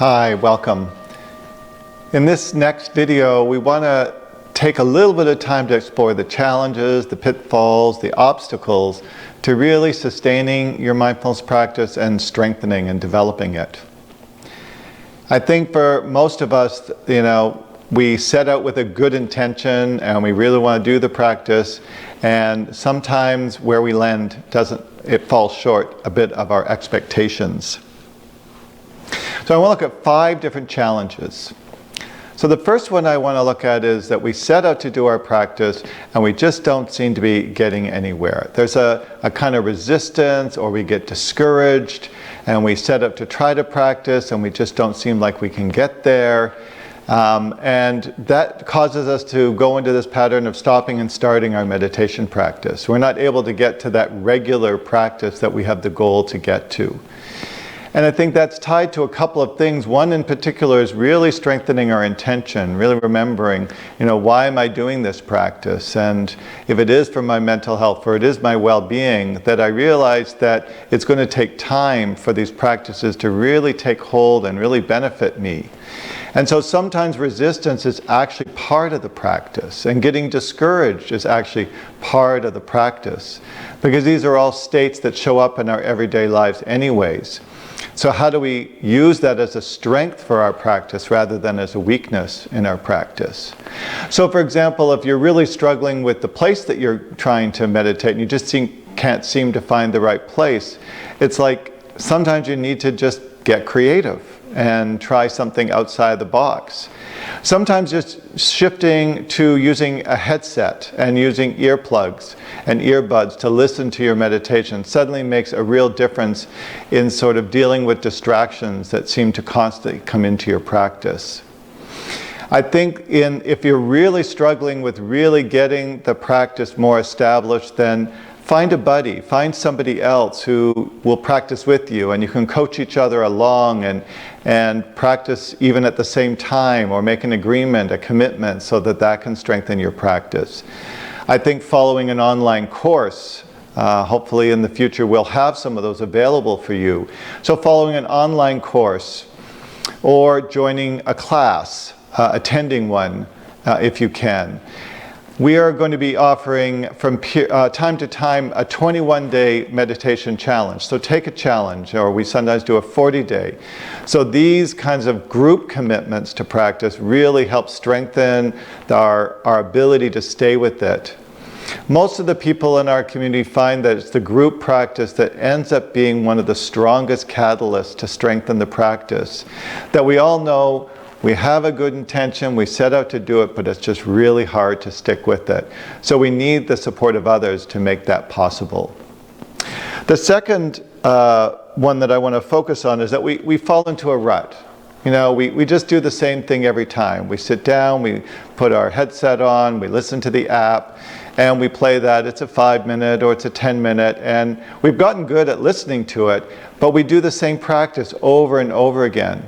Hi, welcome. In this next video, we want to take a little bit of time to explore the challenges, the pitfalls, the obstacles to really sustaining your mindfulness practice and strengthening and developing it. I think for most of us, we set out with a good intention and we really want to do the practice, and sometimes where we land it falls short a bit of our expectations. So I want to look at 5 different challenges. So the first one I want to look at is that we set out to do our practice and we just don't seem to be getting anywhere. There's a kind of resistance, or we get discouraged and we set out to try to practice and we just don't seem like we can get there. And that causes us to go into this pattern of stopping and starting our meditation practice. We're not able to get to that regular practice that we have the goal to get to. And I think that's tied to a couple of things. One in particular is really strengthening our intention, really remembering, why am I doing this practice? And if it is for my mental health, or it is my well-being, that I realize that it's going to take time for these practices to really take hold and really benefit me. And so sometimes resistance is actually part of the practice, and getting discouraged is actually part of the practice, because these are all states that show up in our everyday lives anyways. So how do we use that as a strength for our practice rather than as a weakness in our practice? So for example, if you're really struggling with the place that you're trying to meditate and you just can't seem to find the right place, it's like sometimes you need to just get creative and try something outside the box. Sometimes just shifting to using a headset and using earplugs and earbuds to listen to your meditation suddenly makes a real difference in sort of dealing with distractions that seem to constantly come into your practice. I think if you're really struggling with really getting the practice more established, then find a buddy, find somebody else who will practice with you, and you can coach each other along and practice even at the same time, or make an agreement, a commitment, so that can strengthen your practice. I think following an online course, hopefully in the future we'll have some of those available for you. So following an online course, or joining a class, attending one if you can. We are going to be offering from time to time a 21-day meditation challenge. So take a challenge, or we sometimes do a 40-day. So these kinds of group commitments to practice really help strengthen our ability to stay with it. Most of the people in our community find that it's the group practice that ends up being one of the strongest catalysts to strengthen the practice. That we all know we have a good intention, we set out to do it, but it's just really hard to stick with it. So we need the support of others to make that possible. The second one that I want to focus on is that we fall into a rut. We just do the same thing every time. We sit down, we put our headset on, we listen to the app, and we play that. It's a 5-minute or it's a 10-minute, and we've gotten good at listening to it, but we do the same practice over and over again.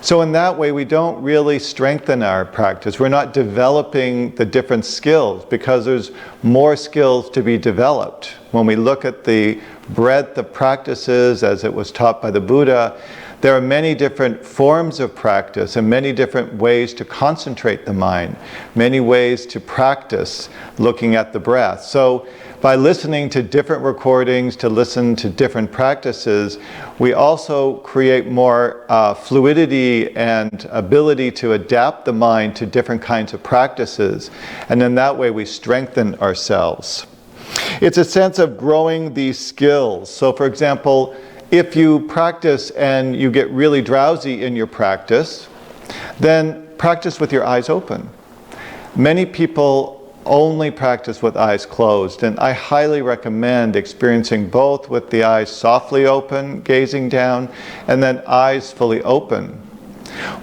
So in that way, we don't really strengthen our practice. We're not developing the different skills, because there's more skills to be developed. When we look at the breadth of practices as it was taught by the Buddha, there are many different forms of practice and many different ways to concentrate the mind, many ways to practice looking at the breath. So by listening to different recordings, to listen to different practices, we also create more fluidity and ability to adapt the mind to different kinds of practices. And in that way, we strengthen ourselves. It's a sense of growing these skills. So for example, if you practice and you get really drowsy in your practice, then practice with your eyes open. Many people only practice with eyes closed, and I highly recommend experiencing both with the eyes softly open, gazing down, and then eyes fully open.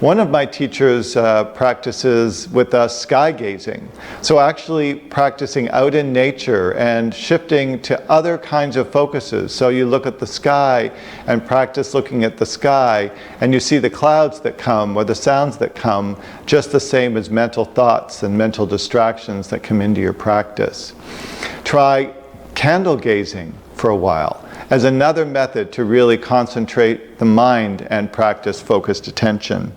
One of my teachers practices with us sky gazing. So actually practicing out in nature and shifting to other kinds of focuses. So you look at the sky and practice looking at the sky, and you see the clouds that come or the sounds that come, just the same as mental thoughts and mental distractions that come into your practice. Try candle gazing for a while as another method to really concentrate the mind and practice focused attention.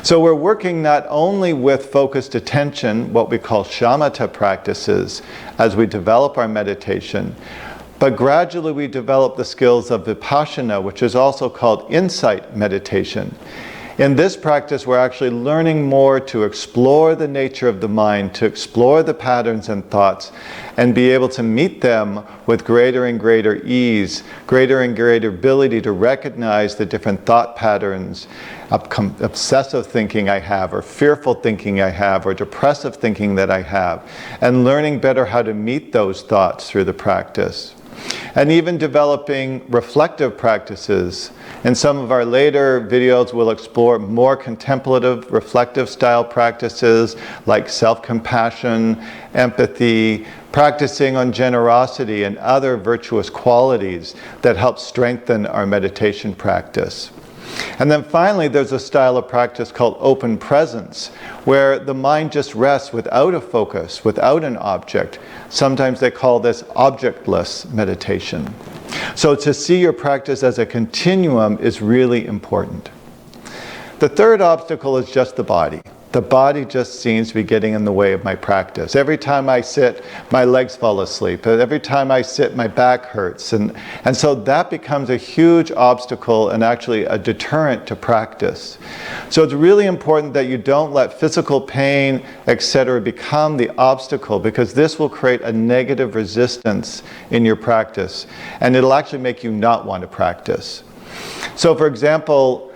So we're working not only with focused attention, what we call shamatha practices, as we develop our meditation, but gradually we develop the skills of vipassana, which is also called insight meditation. In this practice, we're actually learning more to explore the nature of the mind, to explore the patterns and thoughts, and be able to meet them with greater and greater ease, greater and greater ability to recognize the different thought patterns, obsessive thinking I have, or fearful thinking I have, or depressive thinking that I have, and learning better how to meet those thoughts through the practice. And even developing reflective practices. In some of our later videos, we'll explore more contemplative, reflective style practices like self-compassion, empathy, practicing on generosity and other virtuous qualities that help strengthen our meditation practice. And then finally, there's a style of practice called open presence, where the mind just rests without a focus, without an object. Sometimes they call this objectless meditation. So to see your practice as a continuum is really important. The third obstacle is just the body. The body just seems to be getting in the way of my practice. Every time I sit, my legs fall asleep. Every time I sit, my back hurts. And so that becomes a huge obstacle and actually a deterrent to practice. So it's really important that you don't let physical pain, etc., become the obstacle, because this will create a negative resistance in your practice. And it'll actually make you not want to practice. So for example,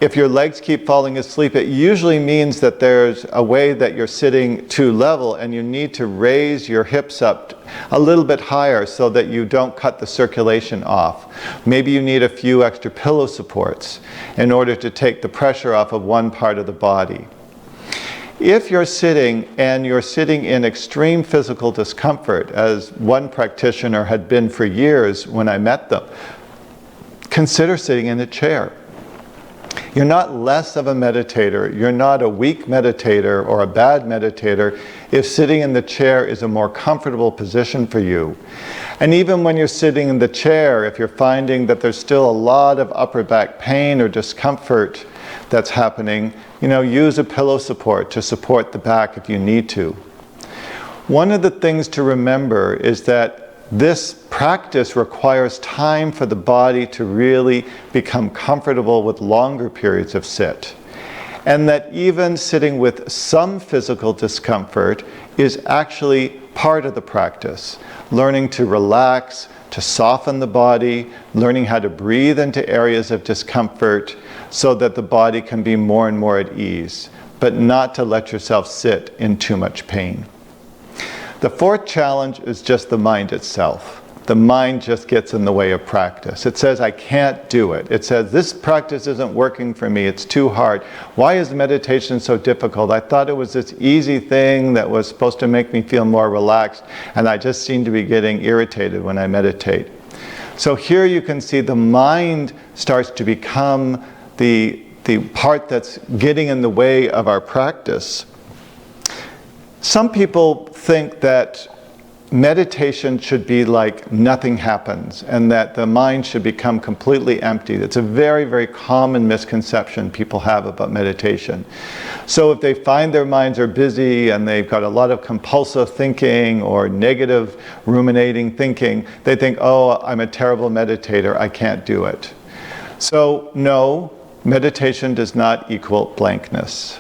if your legs keep falling asleep, it usually means that there's a way that you're sitting too level and you need to raise your hips up a little bit higher so that you don't cut the circulation off. Maybe you need a few extra pillow supports in order to take the pressure off of one part of the body. If you're sitting and you're sitting in extreme physical discomfort, as one practitioner had been for years when I met them, consider sitting in a chair. You're not less of a meditator, you're not a weak meditator or a bad meditator if sitting in the chair is a more comfortable position for you. And even when you're sitting in the chair, if you're finding that there's still a lot of upper back pain or discomfort that's happening, use a pillow support to support the back if you need to. One of the things to remember is that this practice requires time for the body to really become comfortable with longer periods of sit. And that even sitting with some physical discomfort is actually part of the practice. Learning to relax, to soften the body, learning how to breathe into areas of discomfort so that the body can be more and more at ease, but not to let yourself sit in too much pain. The fourth challenge is just the mind itself. The mind just gets in the way of practice. It says, I can't do it. It says, this practice isn't working for me. It's too hard. Why is meditation so difficult? I thought it was this easy thing that was supposed to make me feel more relaxed, and I just seem to be getting irritated when I meditate. So here you can see the mind starts to become the part that's getting in the way of our practice. Some people think that meditation should be like nothing happens and that the mind should become completely empty. That's a very, very common misconception people have about meditation. So if they find their minds are busy and they've got a lot of compulsive thinking or negative ruminating thinking, they think, oh, I'm a terrible meditator, I can't do it. So no, meditation does not equal blankness,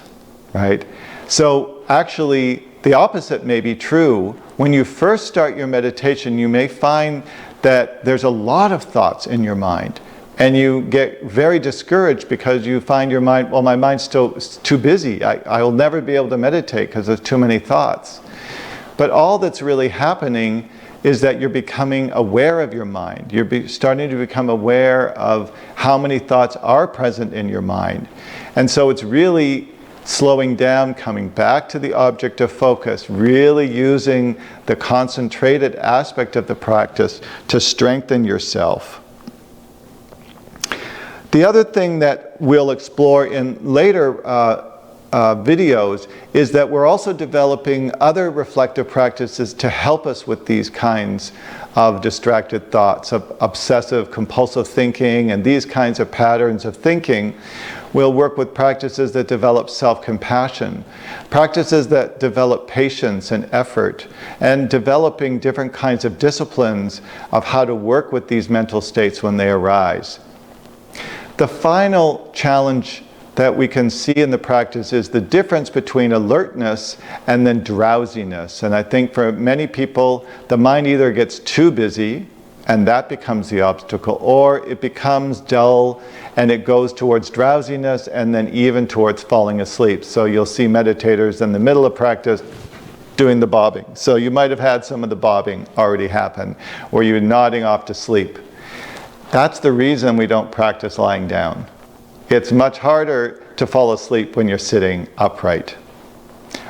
right? So actually, the opposite may be true. When you first start your meditation, you may find that there's a lot of thoughts in your mind. And you get very discouraged because you find your mind, well, my mind's still too busy. I will never be able to meditate because there's too many thoughts. But all that's really happening is that you're becoming aware of your mind. You're starting to become aware of how many thoughts are present in your mind. And so it's really slowing down, coming back to the object of focus, really using the concentrated aspect of the practice to strengthen yourself. The other thing that we'll explore in later videos is that we're also developing other reflective practices to help us with these kinds of distracted thoughts, of obsessive compulsive thinking and these kinds of patterns of thinking. We'll work with practices that develop self-compassion, practices that develop patience and effort, and developing different kinds of disciplines of how to work with these mental states when they arise. The final challenge that we can see in the practice is the difference between alertness and then drowsiness. And I think for many people, the mind either gets too busy, and that becomes the obstacle, or it becomes dull and it goes towards drowsiness and then even towards falling asleep. So you'll see meditators in the middle of practice doing the bobbing. So you might have had some of the bobbing already happen, or you're nodding off to sleep. That's the reason we don't practice lying down. It's much harder to fall asleep when you're sitting upright.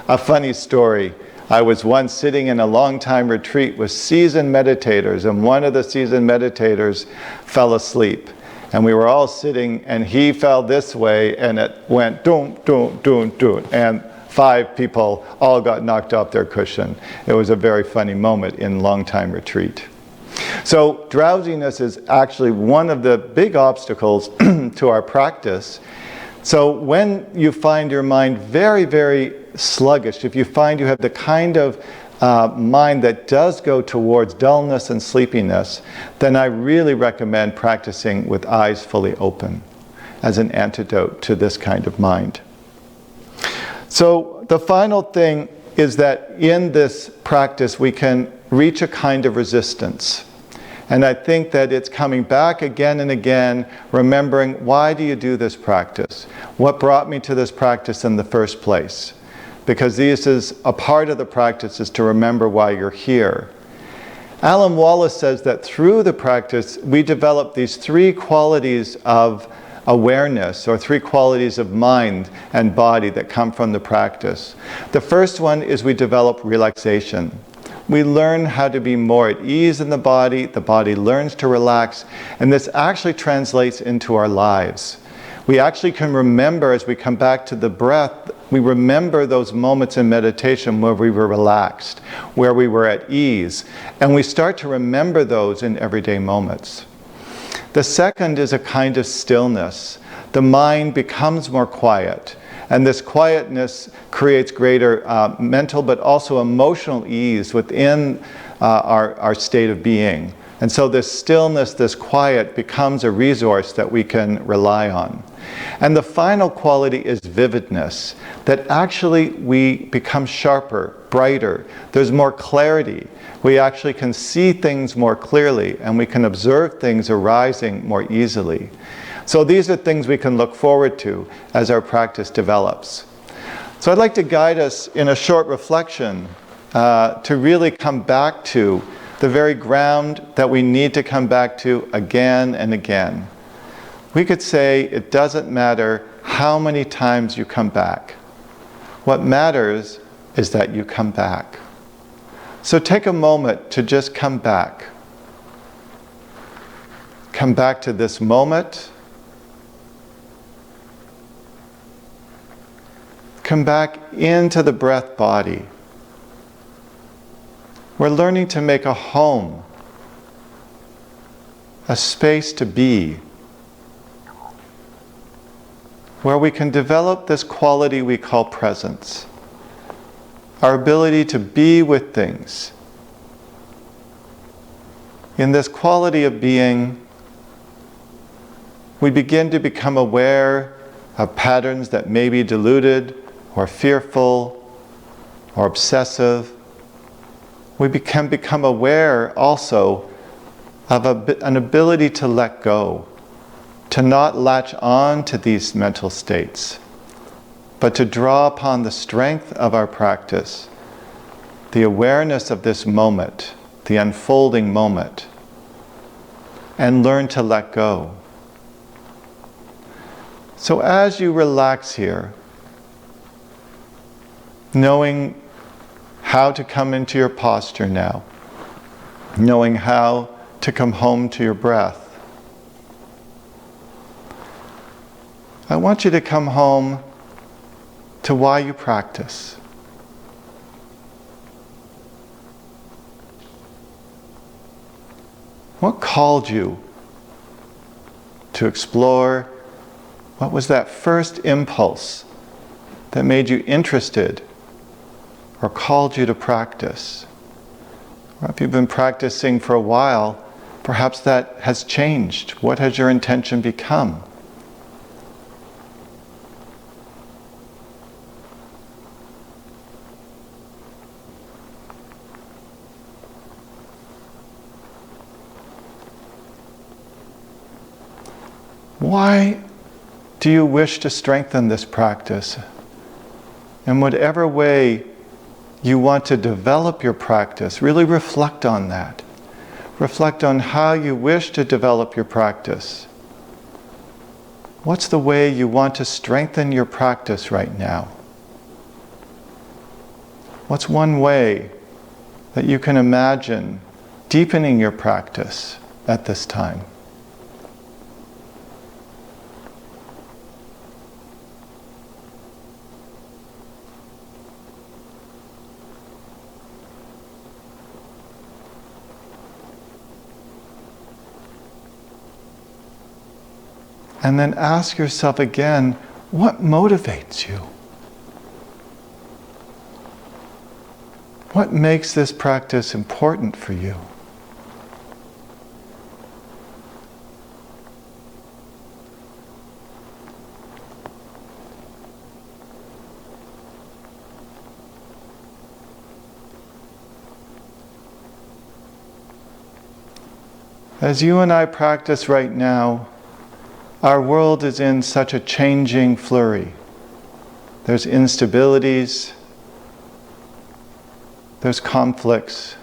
A funny story. I was once sitting in a long-time retreat with seasoned meditators, and one of the seasoned meditators fell asleep. And we were all sitting, and he fell this way, and it went doom, doom, doom, doom. And 5 people all got knocked off their cushion. It was a very funny moment in long-time retreat. So drowsiness is actually one of the big obstacles to our practice. So when you find your mind very, very sluggish, if you find you have the kind of mind that does go towards dullness and sleepiness, then I really recommend practicing with eyes fully open as an antidote to this kind of mind. So the final thing is that in this practice we can reach a kind of resistance. And I think that it's coming back again and again, remembering, why do you do this practice? What brought me to this practice in the first place? Because this is a part of the practice, is to remember why you're here. Alan Wallace says that through the practice, we develop these 3 qualities of awareness, or 3 qualities of mind and body that come from the practice. The first one is we develop relaxation. We learn how to be more at ease in the body learns to relax, and this actually translates into our lives. We actually can remember, as we come back to the breath, we remember those moments in meditation where we were relaxed, where we were at ease, and we start to remember those in everyday moments. The second is a kind of stillness. The mind becomes more quiet. And this quietness creates greater mental but also emotional ease within our state of being. And so this stillness, this quiet, becomes a resource that we can rely on. And the final quality is vividness, that actually we become sharper, brighter. There's more clarity. We actually can see things more clearly, and we can observe things arising more easily. So these are things we can look forward to as our practice develops. So I'd like to guide us in a short reflection to really come back to the very ground that we need to come back to again and again. We could say it doesn't matter how many times you come back. What matters is that you come back. So take a moment to just come back. Come back to this moment. Come back into the breath body. We're learning to make a home, a space to be, where we can develop this quality we call presence, our ability to be with things. In this quality of being, we begin to become aware of patterns that may be deluded, or fearful, or obsessive. We can become aware also of an ability to let go, to not latch on to these mental states, but to draw upon the strength of our practice, the awareness of this moment, the unfolding moment, and learn to let go. So as you relax here, knowing how to come into your posture now, knowing how to come home to your breath, I want you to come home to why you practice. What called you to explore? What was that first impulse that made you interested or called you to practice? Or if you've been practicing for a while, perhaps that has changed. What has your intention become? Why do you wish to strengthen this practice? In whatever way you want to develop your practice, really reflect on that. Reflect on how you wish to develop your practice. What's the way you want to strengthen your practice right now? What's one way that you can imagine deepening your practice at this time? And then ask yourself again, what motivates you? What makes this practice important for you? As you and I practice right now, our world is in such a changing flurry. There's instabilities, there's conflicts,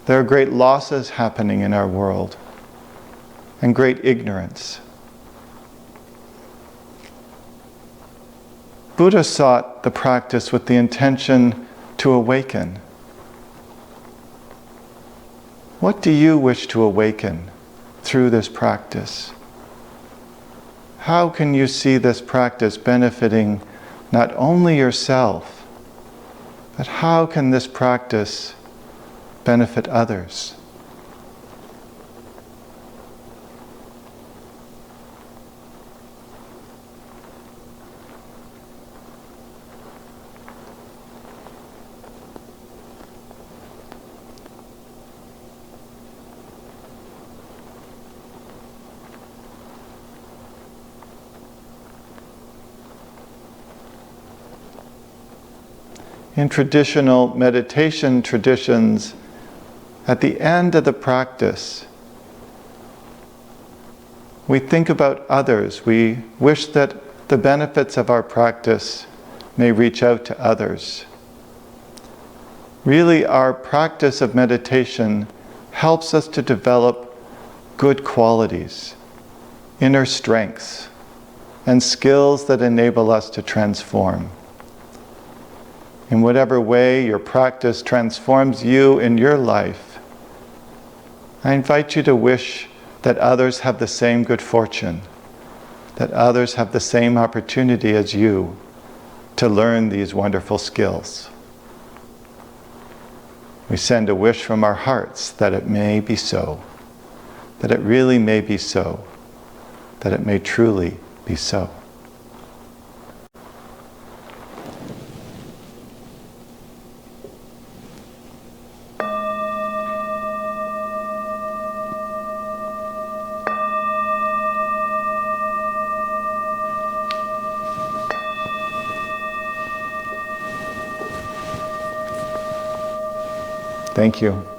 there are great losses happening in our world, and great ignorance. Buddha sought the practice with the intention to awaken. What do you wish to awaken through this practice? How can you see this practice benefiting not only yourself, but how can this practice benefit others? In traditional meditation traditions, at the end of the practice, we think about others. We wish that the benefits of our practice may reach out to others. Really, our practice of meditation helps us to develop good qualities, inner strengths, and skills that enable us to transform. In whatever way your practice transforms you in your life, I invite you to wish that others have the same good fortune, that others have the same opportunity as you to learn these wonderful skills. We send a wish from our hearts that it may be so, that it really may be so, that it may truly be so. Thank you.